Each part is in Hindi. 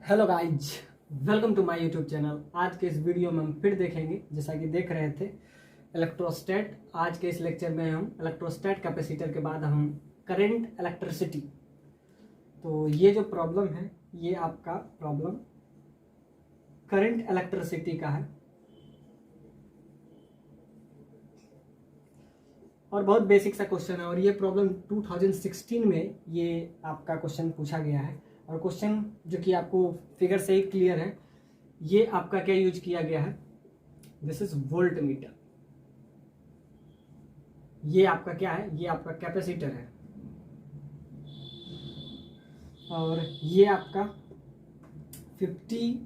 Hello guys, welcome to my YouTube channel. आज के इस वीडियो में हम फिर देखेंगे, जैसा कि देख रहे थे, इलेक्ट्रोस्टैट। आज के इस लेक्चर में हम इलेक्ट्रोस्टैट कैपेसिटर के बाद हम करंट इलेक्ट्रिसिटी। तो ये जो प्रॉब्लम है ये आपका प्रॉब्लम करंट इलेक्ट्रिसिटी का है और बहुत बेसिक सा क्वेश्चन है। और ये प्रॉब्लम 2016 में ये आपका क्वेश्चन पूछा गया है। और क्वेश्चन जो कि आपको फिगर से ही क्लियर है, ये आपका क्या यूज किया गया है, दिस इज वोल्ट मीटर। ये आपका क्या है, ये आपका कैपेसिटर है और ये आपका 50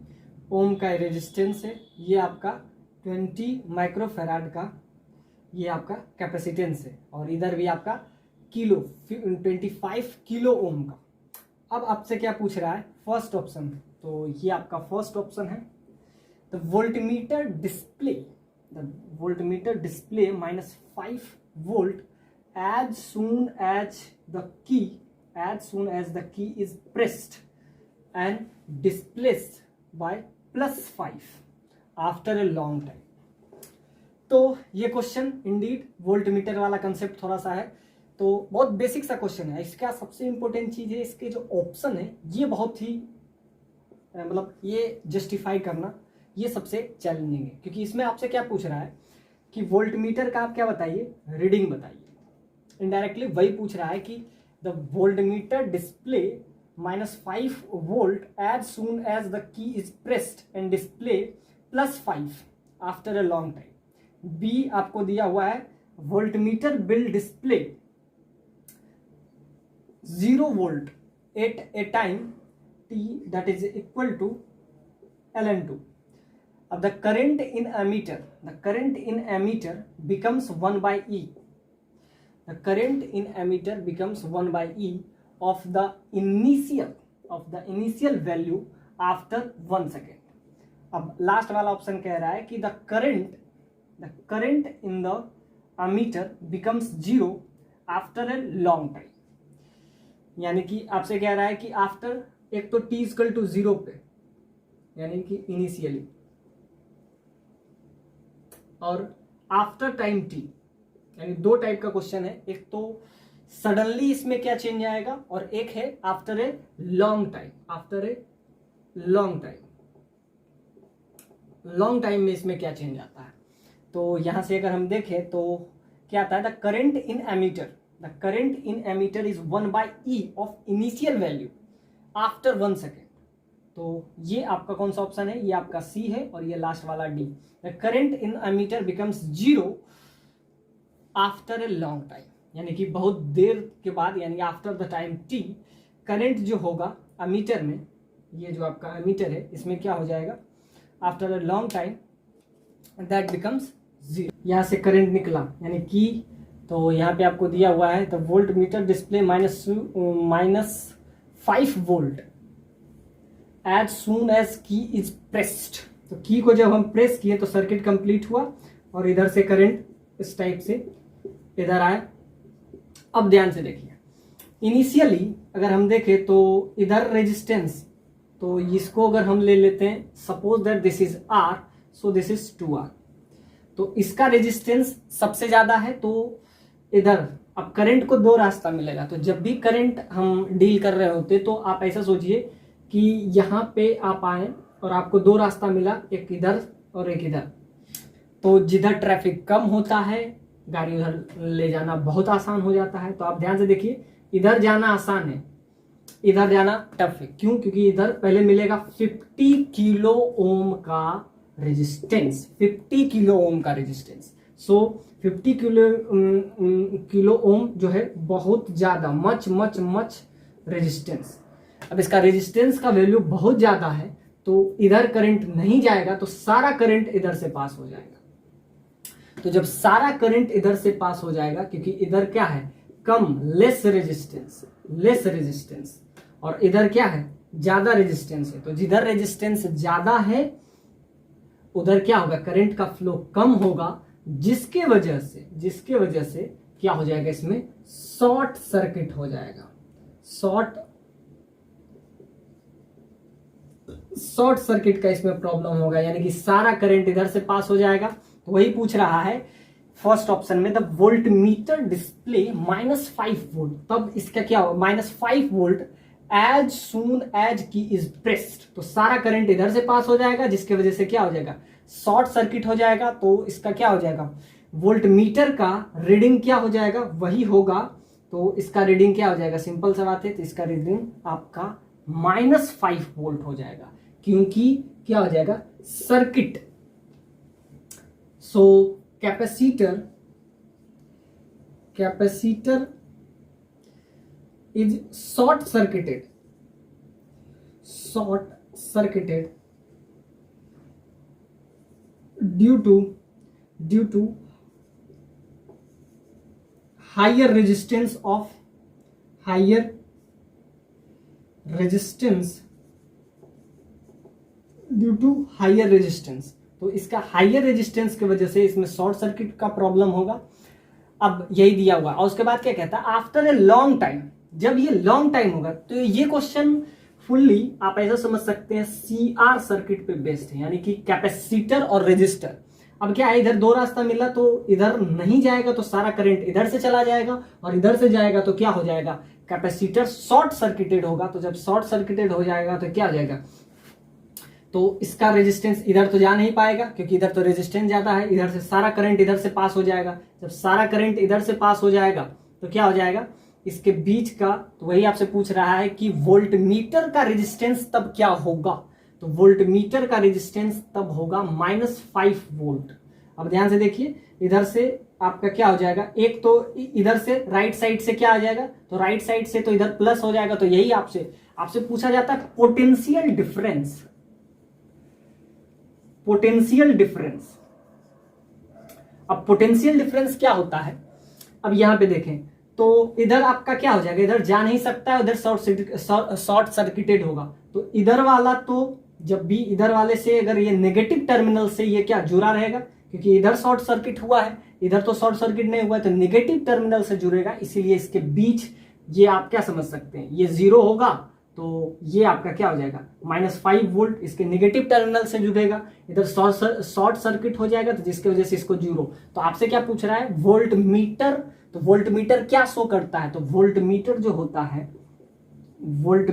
ओम का रेजिस्टेंस है। ये आपका 20 माइक्रोफैराड का ये आपका कैपेसिटेंस है और इधर भी आपका 25 किलो ओम का। अब आपसे क्या पूछ रहा है, फर्स्ट ऑप्शन। तो ये आपका फर्स्ट ऑप्शन है, the voltmeter display -5 volt as soon as the key is pressed and displaced by +5 after a long time। तो ये क्वेश्चन इंडीड वोल्टमीटर वाला कंसेप्ट थोड़ा सा है, तो बहुत बेसिक सा क्वेश्चन है। इसका सबसे इंपॉर्टेंट चीज है, इसके जो ऑप्शन है ये बहुत ही मतलब ये जस्टिफाई करना ये सबसे चैलेंजिंग है, क्योंकि इसमें आपसे क्या पूछ रहा है कि वोल्टमीटर का आप क्या बताइए, रीडिंग बताइए। इनडायरेक्टली वही पूछ रहा है कि the voltmeter display -5 volt as soon as the key is pressed and display +5 after a long time. B आपको दिया हुआ है, voltmeter will display 0 volt at a time t that is equal to ln2। अब the current in ammeter becomes 1 by e। The current in ammeter becomes 1 by e of the initial value after 1 second। अब लास्ट वाला ऑप्शन कह रहा है कि the current in the ammeter becomes 0 after a long time। यानी कि आपसे कह रहा है कि आफ्टर, एक तो t इक्वल टू 0 पे यानी कि इनिशियली, और आफ्टर टाइम t, यानी दो टाइप का क्वेश्चन है। एक तो सडनली इसमें क्या चेंज आएगा और एक है आफ्टर ए लॉन्ग टाइम में इसमें क्या चेंज आता है। तो यहां से अगर हम देखें तो क्या आता है, the current in ammeter is 1 by e of initial value after 1 second. तो ये आपका कौन सा ऑप्शन है, ये आपका सी है और ये लास्ट वाला D. The current in ammeter becomes 0 after a long time, यानी कि बहुत देर के बाद, यानी after the time T, current जो होगा एमीटर में, ये जो आपका एमीटर है इसमें क्या हो जाएगा, after a long time that becomes 0। यहां से करंट निकला, यानी कि तो यहाँ पे आपको दिया हुआ है, तो voltmeter display -5 volt as soon as key is pressed. तो की को जब हम प्रेस किए तो सर्किट कंप्लीट हुआ और इधर से करंट इस टाइप से इधर आया। अब ध्यान से देखिए, इनिशियली अगर हम देखें तो इधर रेजिस्टेंस, तो इसको अगर हम ले लेते हैं, suppose that this is R, so this is 2R। तो इसका रेजिस्टेंस सबसे ज्यादा है, तो इधर अब करंट को दो रास्ता मिलेगा। तो जब भी करंट हम डील कर रहे होते तो आप ऐसा सोचिए कि यहाँ पे आप आए और आपको दो रास्ता मिला, एक इधर और एक इधर। तो जिधर ट्रैफिक कम होता है गाड़ी उधर ले जाना बहुत आसान हो जाता है। तो आप ध्यान से देखिए, इधर जाना आसान है, इधर जाना टफ है। क्यों? क्योंकि इधर पहले मिलेगा 50 किलो ओम का रेजिस्टेंस, 50 किलो ओम का रेजिस्टेंस। सो 50 किलो ओम जो है बहुत ज्यादा, मच रेजिस्टेंस। अब इसका रेजिस्टेंस का वैल्यू बहुत ज्यादा है, तो इधर करंट नहीं जाएगा, तो सारा करंट इधर से पास हो जाएगा। तो जब सारा करंट इधर से पास हो जाएगा, क्योंकि इधर क्या है, कम, लेस रेजिस्टेंस, और इधर क्या है, ज्यादा रेजिस्टेंस है। तो जिधर रेजिस्टेंस ज्यादा है उधर क्या होगा, करंट का फ्लो कम होगा, जिसके वजह से क्या हो जाएगा, इसमें शॉर्ट सर्किट हो जाएगा। शॉर्ट शॉर्ट सर्किट का इसमें प्रॉब्लम होगा, यानी कि सारा करंट इधर से पास हो जाएगा। तो वही पूछ रहा है फर्स्ट ऑप्शन में, the volt meter display -5 volt, तब इसका क्या होगा -5 volt as soon as key is pressed. तो सारा करंट इधर से पास हो जाएगा, जिसकी वजह से क्या हो जाएगा, शॉर्ट सर्किट हो जाएगा। तो इसका क्या हो जाएगा, वोल्ट मीटर का रीडिंग क्या हो जाएगा, वही होगा। तो इसका रीडिंग क्या हो जाएगा, सिंपल सा बात है, तो इसका रीडिंग आपका -5 वोल्ट हो जाएगा, क्योंकि क्या हो जाएगा, circuit. So capacitor is short circuited due to higher resistance तो इसका हाइयर रेजिस्टेंस की वजह से इसमें शॉर्ट सर्किट का प्रॉब्लम होगा। अब यही दिया हुआ, और उसके बाद क्या कहता है, आफ्टर ए लॉन्ग टाइम, जब ये लॉन्ग टाइम होगा। तो ये क्वेश्चन फुल्ली आप ऐसा समझ सकते हैं CR सर्किट पे बेस्ड है, यानी कि कैपेसिटर और रेजिस्टर। अब क्या है, इधर दो रास्ता मिला, तो इधर नहीं जाएगा तो सारा करंट इधर से चला जाएगा, और इधर से जाएगा तो क्या हो जाएगा, कैपेसिटर शॉर्ट सर्किटेड होगा। तो जब शॉर्ट सर्किटेड हो जाएगा तो क्या हो जाएगा, तो इसका रेजिस्टेंस इधर तो जा नहीं पाएगा, क्योंकि इधर तो रेजिस्टेंस ज्यादा है, इधर से सारा करंट इधर से पास हो जाएगा। जब सारा करंट इधर से पास हो जाएगा तो क्या हो जाएगा, इसके बीच का, तो वही आपसे पूछ रहा है कि वोल्ट मीटर का रेजिस्टेंस तब क्या होगा। तो वोल्ट मीटर का रेजिस्टेंस तब होगा -5 वोल्ट। अब ध्यान से देखिए, इधर से आपका क्या हो जाएगा, एक तो इधर से राइट साइड से क्या आ जाएगा, तो राइट साइड से तो इधर प्लस हो जाएगा। तो यही आपसे पूछा जाता है पोटेंशियल डिफरेंस। अब पोटेंशियल डिफरेंस क्या होता है, अब यहां पे देखें तो इधर आपका क्या हो जाएगा, इधर जा नहीं सकता है, उधर शॉर्ट सर्किटेड होगा। तो इधर वाला, तो जब भी इधर वाले से अगर ये नेगेटिव टर्मिनल से ये क्या जुड़ा रहेगा, क्योंकि इधर शॉर्ट सर्किट हुआ है, इधर तो शॉर्ट सर्किट नहीं हुआ है, तो नेगेटिव टर्मिनल से जुड़ेगा। इसीलिए इसके बीच ये आप क्या समझ सकते हैं, ये 0 होगा, तो ये आपका क्या हो जाएगा, -5 वोल्ट इसके नेगेटिव टर्मिनल से जुड़ेगा, इधर शॉर्ट सर्किट हो जाएगा, तो जिसकी वजह से इसको 0। तो आपसे क्या पूछ रहा है, वोल्ट मीटर। तो वोल्ट मीटर क्या शो करता है, तो वोल्ट मीटर जो होता है, वोल्ट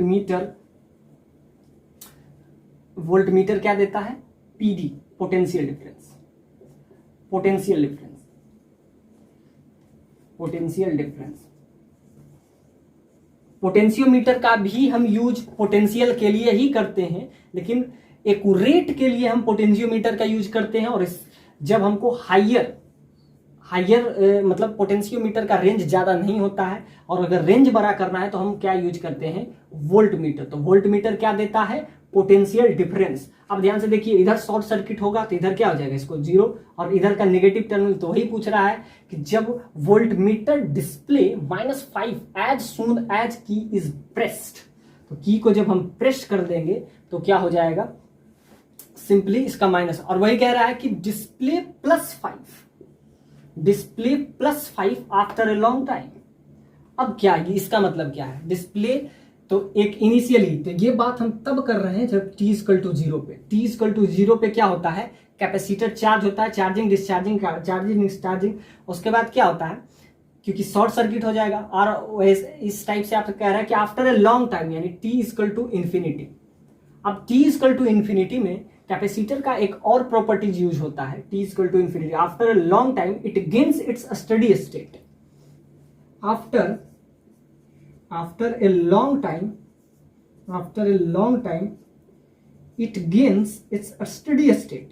मीटर क्या देता है, PD, पोटेंशियल डिफरेंस। पोटेंशियोमीटर का भी हम यूज पोटेंशियल के लिए ही करते हैं, लेकिन एक्यूरेट के लिए हम पोटेंशियोमीटर का यूज करते हैं। और जब हमको हाइयर मतलब पोटेंशियोमीटर का रेंज ज्यादा नहीं होता है, और अगर रेंज बड़ा करना है तो हम क्या यूज करते हैं, वोल्ट मीटर। तो वोल्ट मीटर क्या देता है, पोटेंशियल डिफरेंस। अब ध्यान से देखिए, इधर शॉर्ट सर्किट होगा तो इधर क्या हो जाएगा, इसको 0, और इधर का नेगेटिव टर्मिनल। तो वही पूछ रहा है कि जब voltmeter display -5 as soon as key is pressed, तो की को जब हम प्रेस कर देंगे तो क्या हो जाएगा, सिंपली इसका माइनस। और वही कह रहा है कि display +5 after a long time. अब क्या है, इसका मतलब क्या है, डिस्प्ले तो एक इनिशियली, तो ये बात हम तब कर रहे हैं जब t = 0 पे। t = 0 पे क्या होता है, कैपेसिटर चार्ज होता है, चार्जिंग डिस्चार्जिंग। उसके बाद क्या होता है, क्योंकि शॉर्ट सर्किट हो जाएगा। और इस टाइप से आप कह रहा है कि आफ्टर ए लॉन्ग टाइम, यानी t = इन्फिनिटी। अब t = इन्फिनिटी में कैपेसिटर का एक और प्रॉपर्टीज यूज होता है, t = infinity. After a long time it gains it's steady state. After a long time, it gains its steady state.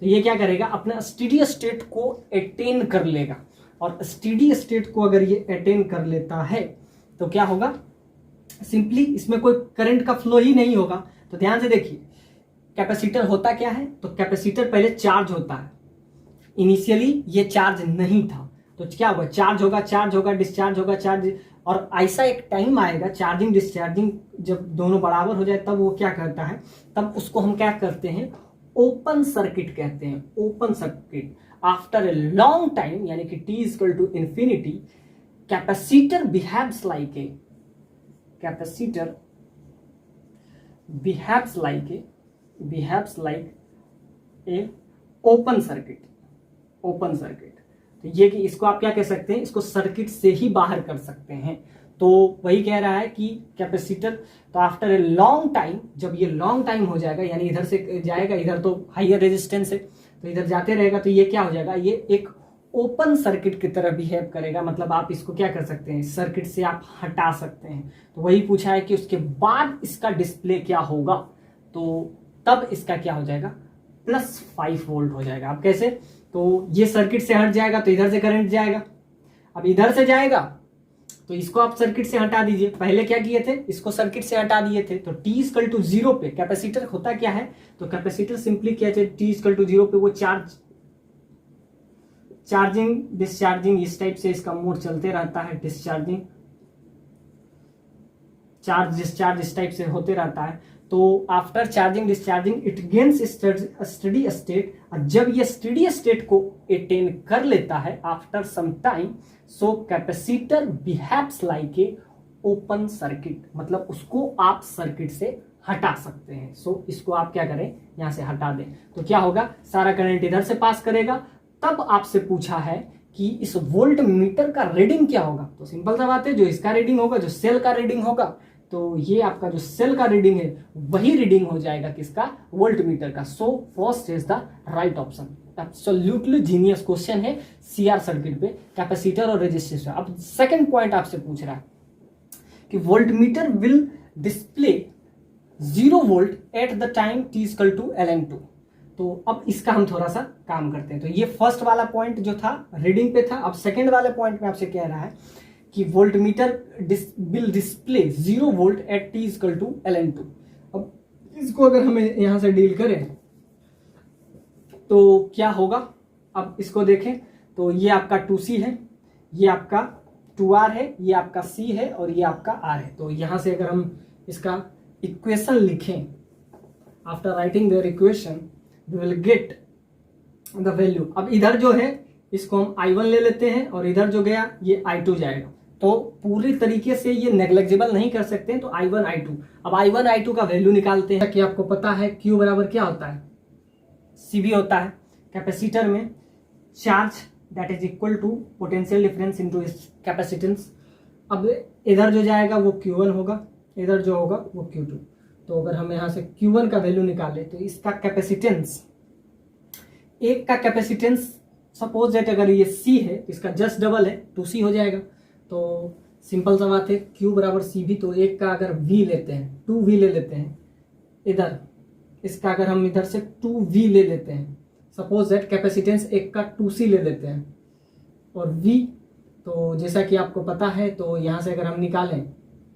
तो ये क्या करेगा, अपना स्टेडी स्टेट को अटेन कर लेगा। और स्टेडी स्टेट को अगर ये अटेन कर लेता है तो क्या होगा, सिंपली इसमें कोई करंट का फ्लो ही नहीं होगा। तो ध्यान से देखिए, कैपेसिटर होता क्या है, तो कैपेसिटर पहले चार्ज होता है। इनिशियली ये चार्ज नहीं था, तो क्या होगा, चार्ज होगा, डिस्चार्ज होगा, चार्ज। और ऐसा एक टाइम आएगा, चार्जिंग डिस्चार्जिंग जब दोनों बराबर हो जाए, तब वो क्या करता है, तब उसको हम क्या करते हैं, ओपन सर्किट कहते हैं। Open circuit after a long time, यानी कि t = infinity, capacitor behaves like A, capacitor behaves like a open circuit, open circuit. तो ये कि इसको आप क्या कह सकते हैं, इसको सर्किट से ही बाहर कर सकते हैं। तो वही कह रहा है कि कैपेसिटर, तो आफ्टर ए लॉन्ग टाइम, जब ये लॉन्ग टाइम हो जाएगा, यानी इधर से जाएगा, इधर तो हाइयर रेजिस्टेंस है तो इधर जाते रहेगा, तो ये क्या हो जाएगा, ये एक ओपन सर्किट की तरह बिहेव करेगा। मतलब आप इसको क्या कर सकते हैं, सर्किट से आप हटा सकते हैं। तो वही पूछा है कि उसके बाद इसका डिस्प्ले क्या होगा, तो तब इसका क्या हो जाएगा, +5 वोल्ट हो जाएगा। अब कैसे, तो ये सर्किट से हट जाएगा तो इधर से करंट जाएगा। अब इधर से जाएगा तो इसको आप सर्किट से हटा दीजिए। पहले क्या किए थे, इसको सर्किट से हटा दिए थे। तो t = 0 पे कैपेसिटर होता क्या है, तो कैपेसिटर सिंपली क्या है, t = 0 पे वो चार्जिंग डिस्चार्जिंग इस टाइप से इसका मोड चलते रहता है। डिस्चार्जिंग चार्ज डिस्चार्ज इस टाइप से होते रहता है। तो after charging discharging it gains steady state. जब ये स्टडी स्टेट को अटेन कर लेता है after some time, so capacitor behaves like a open circuit, मतलब उसको आप सर्किट से हटा सकते हैं। सो इसको आप क्या करें, यहां से हटा दें, तो क्या होगा, सारा करंट इधर से पास करेगा। तब आपसे पूछा है कि इस वोल्ट मीटर का रीडिंग क्या होगा, तो सिंपल सा बात है, जो इसका रीडिंग होगा, जो सेल का रीडिंग होगा, तो ये आपका जो सेल का रीडिंग है वही रीडिंग हो जाएगा किसका, वोल्ट मीटर का। So first is the right option. Absolutely genius question है सीआर सर्किट पे, कैपेसिटर और रेजिस्टेंस पे। अब सेकंड पॉइंट आपसे पूछ रहा है कि voltmeter will display 0 volt at the time t = ln2। तो अब इसका हम थोड़ा सा काम करते हैं। तो ये फर्स्ट वाला पॉइंट जो था रीडिंग पे था। अब सेकंड वाले पॉइंट में आपसे कह रहा है कि voltmeter will display 0 volt at t = ln2। अब इसको अगर हमें यहां से डील करें तो क्या होगा, अब इसको देखें तो ये आपका 2C है, ये आपका 2R है, ये आपका C है और ये आपका R है। तो यहां से अगर हम इसका इक्वेशन लिखें, after writing their equation we will get the value. अब इधर जो है इसको हम I1 ले लेते हैं और इधर जो गया ये I2 जाएगा। तो पूरी तरीके से ये नेग्लेक्जिबल नहीं कर सकते हैं। तो I1 I2, अब I1 I2 का वैल्यू निकालते हैं कि आपको पता है Q बराबर क्या होता है, CB होता है। कैपेसिटर में charge that is equal to potential difference into capacitance. अब इधर जो जाएगा वो Q1 होगा, इधर जो होगा वो Q2। तो अगर हम यहाँ से Q1 का वैल्यू निकालें तो इसका कैपेसिटेंस, एक का कैपेसिटेंस सपोज दैट अगर ये C है तो इसका जस्ट डबल है, 2C हो जाएगा। तो सिंपल सा बात है, Q बराबर CB। तो एक का अगर V लेते हैं, 2V ले लेते हैं, इधर इसका अगर हम इधर से 2V ले लेते हैं, सपोज दैट कैपेसिटेंस एक का 2C ले लेते हैं और V, तो जैसा कि आपको पता है तो यहाँ से अगर हम निकालें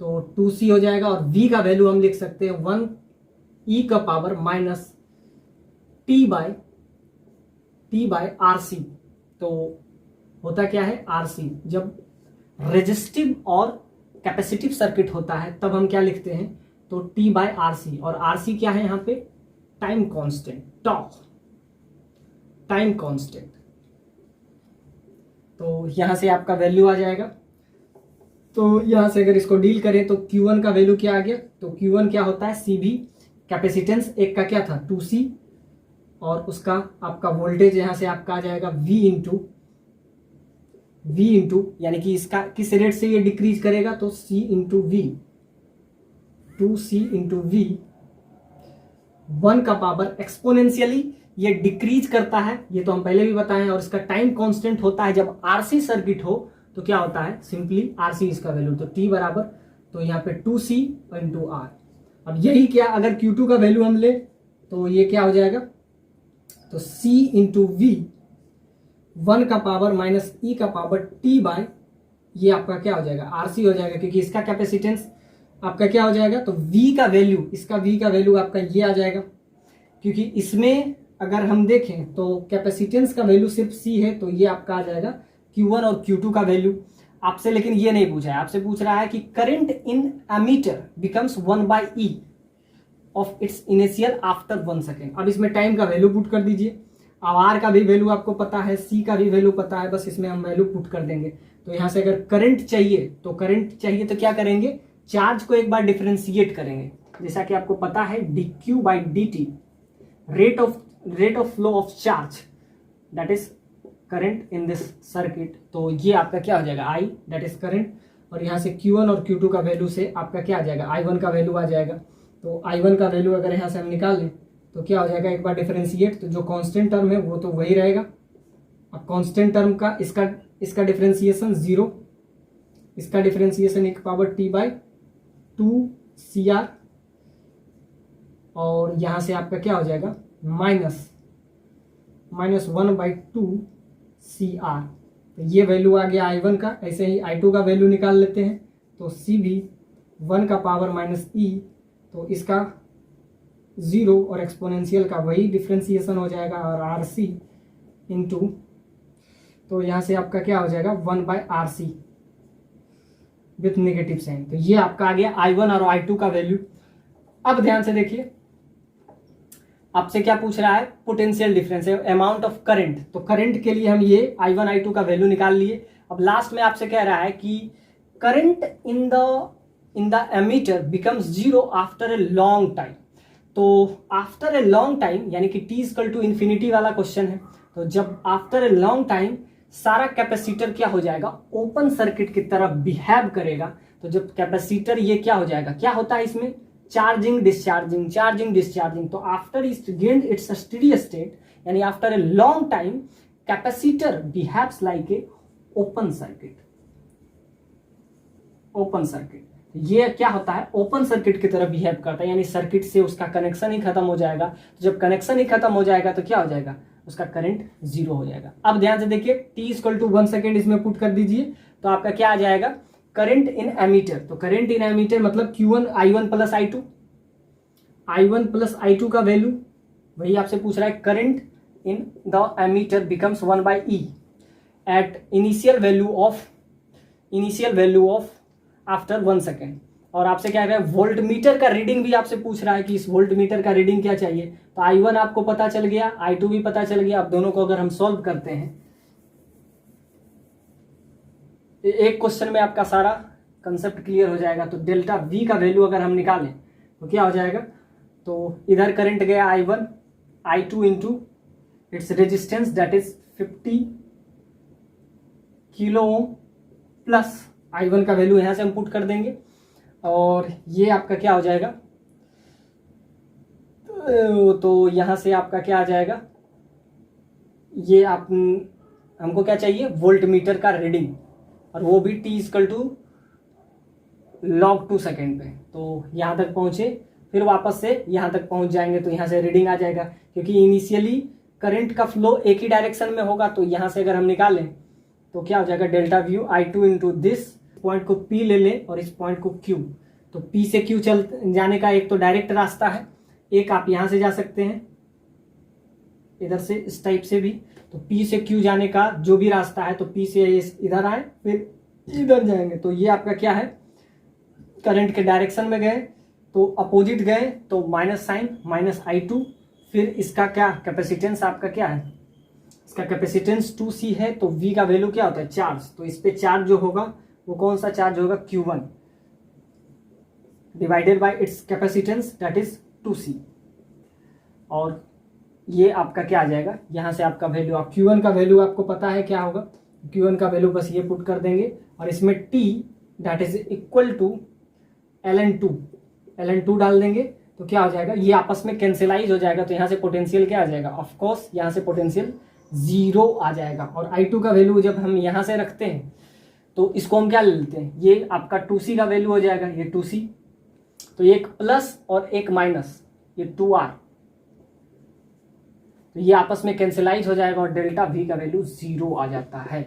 तो 2C हो जाएगा और V का वैल्यू हम लिख सकते हैं 1e का power minus T by RC। तो होता क्या है, RC जब रेजिस्टिव और कैपेसिटिव सर्किट होता है तब हम क्या लिखते हैं, तो T बाय RC। और RC क्या है यहाँ पे, टाइम कांस्टेंट, टाइम कांस्टेंट। तो यहां से आपका वैल्यू आ जाएगा। तो यहां से अगर इसको डील करें तो Q1 का वैल्यू क्या आ गया, तो Q1 क्या होता है, CB, कैपेसिटेंस एक का क्या था 2C और उसका आपका वोल्टेज यहां से आपका आ जाएगा V इंटू, यानी कि इसका किस रेट से ये डिक्रीज करेगा, तो C into V, 2C into V, 1 का पावर एक्सपोनेंशियली ये डिक्रीज करता है, ये तो हम पहले भी बताए। और इसका टाइम कांस्टेंट होता है जब RC सर्किट हो तो क्या होता है, सिंपली RC इसका वैल्यू, तो T बराबर, तो यहाँ पे 2C इंटू R। अब यही क्या, अगर Q2 का वैल्यू हम ले तो ये क्या हो जाएगा, तो C इंटू V, 1 का पावर माइनस E का पावर T बाय, ये आपका क्या हो जाएगा, RC हो जाएगा, क्योंकि इसका कैपेसिटेंस आपका क्या हो जाएगा, तो V का वैल्यू, इसका V का वैल्यू आपका ये आ जाएगा। क्योंकि इसमें अगर हम देखें तो कैपेसिटेंस का वैल्यू सिर्फ C है, तो ये आपका आ जाएगा Q1 और Q2 का वैल्यू आपसे। लेकिन ये नहीं पूछा है, आपसे पूछ रहा है कि current in ammeter becomes 1/e of its initial after 1 second. अब इसमें टाइम का वैल्यू पुट कर दीजिए। अब आर का भी वैल्यू आपको पता है, सी का भी वैल्यू पता है, बस इसमें हम वैल्यू पुट कर देंगे। तो यहाँ से अगर करंट चाहिए तो क्या करेंगे, चार्ज को एक बार डिफरेंशिएट करेंगे, जैसा कि आपको पता है dq by dt rate of flow of charge that is current in this circuit. तो ये आपका क्या हो जाएगा I दैट इज करंट, और यहाँ से Q1 और Q2 का वैल्यू से आपका क्या आ जाएगा, I1 का वैल्यू आ जाएगा। तो I1 का वैल्यू अगर यहाँ से हम निकाल लें तो क्या हो जाएगा, एक बार डिफरेंशिएट, तो जो कांस्टेंट टर्म है वो तो वही रहेगा। अब कांस्टेंट टर्म का इसका डिफरेंशिएशन 0, इसका डिफरेंशिएशन एक पावर t बाई 2CR, और यहाँ से आपका क्या हो जाएगा माइनस 1/2CR। तो ये वैल्यू आ गया I1 का। ऐसे ही I2 का वैल्यू निकाल लेते हैं, तो C भी 1 का पावर -e, तो इसका 0 और एक्सपोनेंशियल का वही डिफ्रेंसिएशन हो जाएगा, और RC इंटू, तो यहाँ से आपका क्या हो जाएगा 1/RC विथ नेगेटिव साइन। तो ये आपका आ गया I1 और I2 का वैल्यू। अब ध्यान से देखिए, आपसे क्या पूछ रहा है, पोटेंशियल डिफरेंस है, अमाउंट ऑफ करंट। तो करंट के लिए हम ये I1 I2 का वैल्यू निकाल लिए। अब लास्ट में आपसे कह रहा है कि current in the ammeter becomes 0 after a long time. तो आफ्टर ए लॉन्ग टाइम यानी कि t इक्वल टू इन्फिनिटी वाला क्वेश्चन है। तो जब आफ्टर ए लॉन्ग टाइम सारा कैपेसिटर क्या हो जाएगा, ओपन सर्किट की तरफ बिहेव करेगा। तो जब कैपेसिटर ये क्या हो जाएगा, क्या होता है इसमें, चार्जिंग डिस्चार्जिंग, चार्जिंग डिस्चार्जिंग। तो after it gained its steady state यानी after a long time capacitor behaves like a open circuit. Open circuit ये क्या होता है, ओपन सर्किट की तरह बिहेव करता है, यानी सर्किट से उसका कनेक्शन ही खत्म हो जाएगा। तो जब कनेक्शन ही खत्म हो जाएगा तो क्या हो जाएगा, उसका करंट 0 हो जाएगा। अब ध्यान से देखिए, t इक्वल टू 1 सेकेंड इसमें पुट कर दीजिए, तो आपका क्या आ जाएगा, करंट इन एमीटर। तो करंट इन एमीटर मतलब Q1 I1 plus I2, I1 plus I2 का वैल्यू वही आपसे पूछ रहा है। Current in the ammeter becomes 1/E at initial value of after 1 second. और आपसे क्या है, वोल्ट मीटर का रीडिंग भी आपसे पूछ रहा है कि इस वोल्ट मीटर का रीडिंग क्या चाहिए। तो I1 आपको पता चल गया, I2 भी पता चल गया। अब दोनों को अगर हम सॉल्व करते हैं, एक क्वेश्चन में आपका सारा कंसेप्ट क्लियर हो जाएगा। तो डेल्टा V का वैल्यू अगर हम निकालें तो क्या हो जाएगा, तो इधर करंट गया I1, I2 into its resistance that is 50 kilo ohm plus I1 का वैल्यू यहां से हम पुट कर देंगे, और ये आपका क्या हो जाएगा, तो यहां से आपका क्या आ जाएगा, ये आप हमको क्या चाहिए, वोल्ट मीटर का रीडिंग, और वो भी t equal to log 2 second पे। तो यहां तक पहुंचे, फिर वापस से यहां तक पहुंच जाएंगे, तो यहां से रीडिंग आ जाएगा, क्योंकि इनिशियली करंट का फ्लो एक ही डायरेक्शन में होगा। तो यहां से अगर हम निकालें तो क्या हो जाएगा, delta view I2 into this point को P ले लें और इस पॉइंट को Q। तो P से Q चल जाने का एक तो डायरेक्ट रास्ता है, एक आप यहां से जा सकते हैं, इधर से इस टाइप से भी। तो P से Q जाने का जो भी रास्ता है, तो P से इधर आए फिर इधर जाएंगे। तो ये आपका क्या है, करंट के डायरेक्शन में गए तो अपोजिट गए, तो माइनस साइन -I2। फिर इसका क्या कैपेसिटेंस आपका क्या है, इसका कैपेसिटेंस 2C है। तो V का वैल्यू क्या होता है, चार्ज। तो इस पे चार्ज जो होगा वो कौन सा चार्ज होगा, Q1 divided by it's capacitance that is 2C। और ये आपका क्या आ जाएगा, यहां से आपका वैल्यू, आप Q1 का वैल्यू आपको पता है क्या होगा, Q1 का वैल्यू बस ये पुट कर देंगे, और इसमें T that is equal to ln2 डाल देंगे। तो क्या हो जाएगा, ये आपस में कैंसिलाइज हो जाएगा। तो यहां से पोटेंशियल क्या आ जाएगा, ऑफ कोर्स यहां से पोटेंशियल 0 आ जाएगा। और I2 का वैल्यू जब हम यहां से रखते हैं तो इसको हम क्या ले लेते हैं, ये आपका 2C का वैल्यू हो जाएगा, ये 2C। तो एक प्लस और एक माइनस, ये 2R, तो ये आपस में कैंसिलाइज हो जाएगा, और डेल्टा V का वैल्यू 0 आ जाता है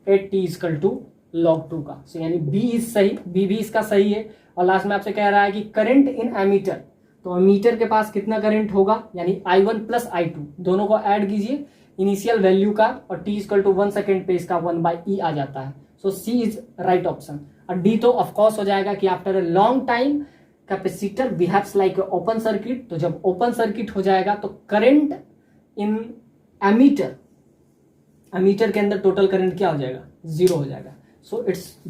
at t equal to log 2 का। सो यानी B इज सही, B भी इसका सही है। और लास्ट में आपसे कह रहा है कि करंट इन एमीटर, तो एमीटर के पास कितना करंट होगा, यानी I1 प्लस I2 दोनों को ऐड कीजिए इनिशियल वैल्यू का, और t इक्वल टू 1 सेकेंड पे इसका 1/E आ जाता है। सो C इज राइट ऑप्शन। और D तो ऑफकोर्स हो जाएगा कि after a long time capacitor behaves like open circuit. तो जब ओपन सर्किट हो जाएगा तो करंट इन एमीटर, एमीटर के अंदर टोटल करंट क्या हो जाएगा, 0 हो जाएगा. So it's